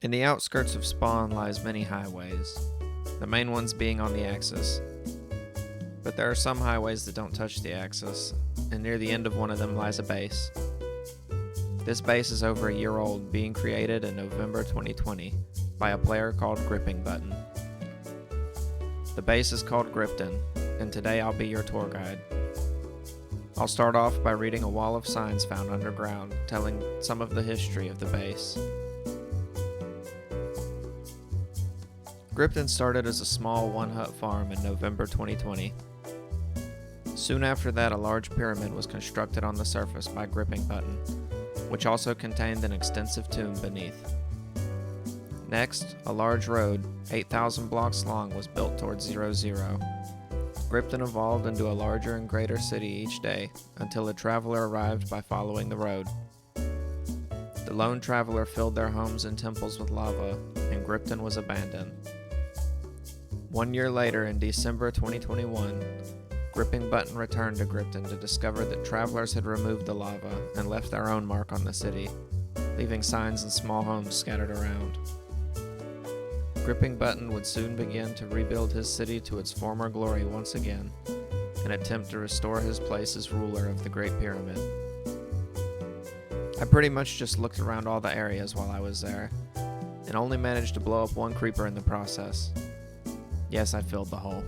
In the outskirts of Spawn lies many highways, the main ones being on the axis. But there are some highways that don't touch the axis, and near the end of one of them lies a base. This base is over a year old, being created in November 2020 by a player called Gripton. The base is called Gripton, and today I'll be your tour guide. I'll start off by reading a wall of signs found underground, telling some of the history of the base. Gripton started as a small one-hut farm in November 2020. Soon after that, a large pyramid was constructed on the surface by Gripton, which also contained an extensive tomb beneath. Next, a large road, 8,000 blocks long, was built towards 00. Gripton evolved into a larger and greater city each day, until a traveler arrived by following the road. The lone traveler filled their homes and temples with lava, and Gripton was abandoned. 1 year later, in December 2021, Gripton returned to Gripton to discover that travelers had removed the lava and left their own mark on the city, leaving signs and small homes scattered around. Gripton would soon begin to rebuild his city to its former glory once again, and attempt to restore his place as ruler of the Great Pyramid. I pretty much just looked around all the areas while I was there, and only managed to blow up one creeper in the process. Yes, I filled the hole.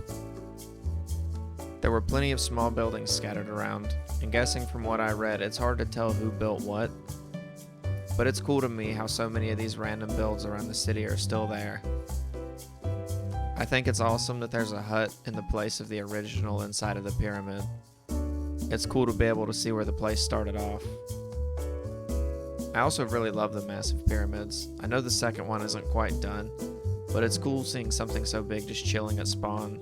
There were plenty of small buildings scattered around, and guessing from what I read, it's hard to tell who built what, but it's cool to me how so many of these random builds around the city are still there. I think it's awesome that there's a hut in the place of the original inside of the pyramid. It's cool to be able to see where the place started off. I also really love the massive pyramids. I know the second one isn't quite done, but it's cool seeing something so big just chilling at spawn.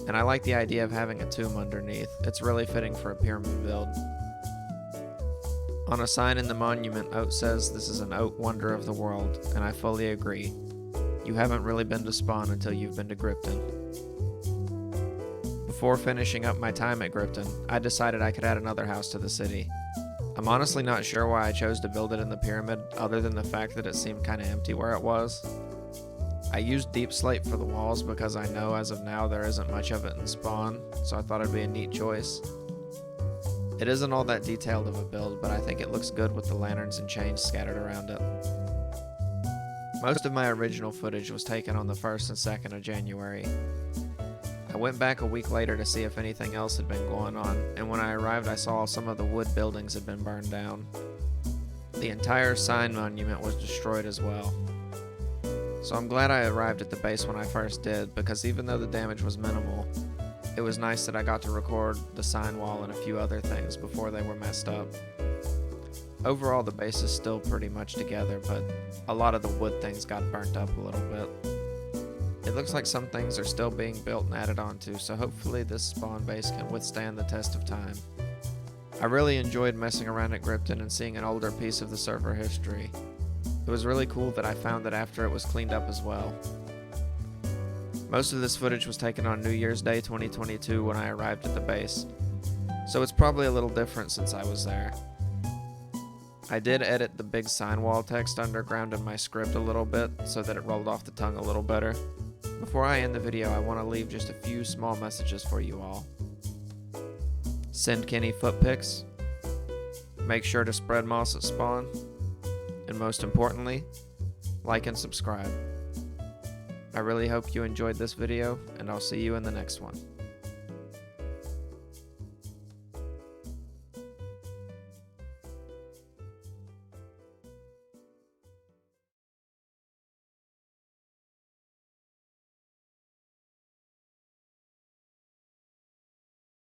And I like the idea of having a tomb underneath. It's really fitting for a pyramid build. On a sign in the monument, Oat says this is an Oat wonder of the world, and I fully agree. You haven't really been to Spawn until you've been to Gripton. Before finishing up my time at Gripton, I decided I could add another house to the city. I'm honestly not sure why I chose to build it in the pyramid, other than the fact that it seemed kinda empty where it was. I used deep slate for the walls because I know as of now there isn't much of it in Spawn, so I thought it'd be a neat choice. It isn't all that detailed of a build, but I think it looks good with the lanterns and chains scattered around it. Most of my original footage was taken on the 1st and 2nd of January. I went back a week later to see if anything else had been going on, and when I arrived I saw some of the wood buildings had been burned down. The entire sign monument was destroyed as well. So I'm glad I arrived at the base when I first did, because even though the damage was minimal, it was nice that I got to record the sign wall and a few other things before they were messed up. Overall, the base is still pretty much together, but a lot of the wood things got burnt up a little bit. It looks like some things are still being built and added onto, so hopefully this spawn base can withstand the test of time. I really enjoyed messing around at Gripton and seeing an older piece of the server history. It was really cool that I found it after it was cleaned up as well. Most of this footage was taken on New Year's Day 2022 when I arrived at the base, so it's probably a little different since I was there. I did edit the big sign wall text underground in my script a little bit so that it rolled off the tongue a little better. Before I end the video, I want to leave just a few small messages for you all. Send Kenny foot pics. Make sure to spread moss at spawn. And most importantly, like and subscribe. I really hope you enjoyed this video, and I'll see you in the next one.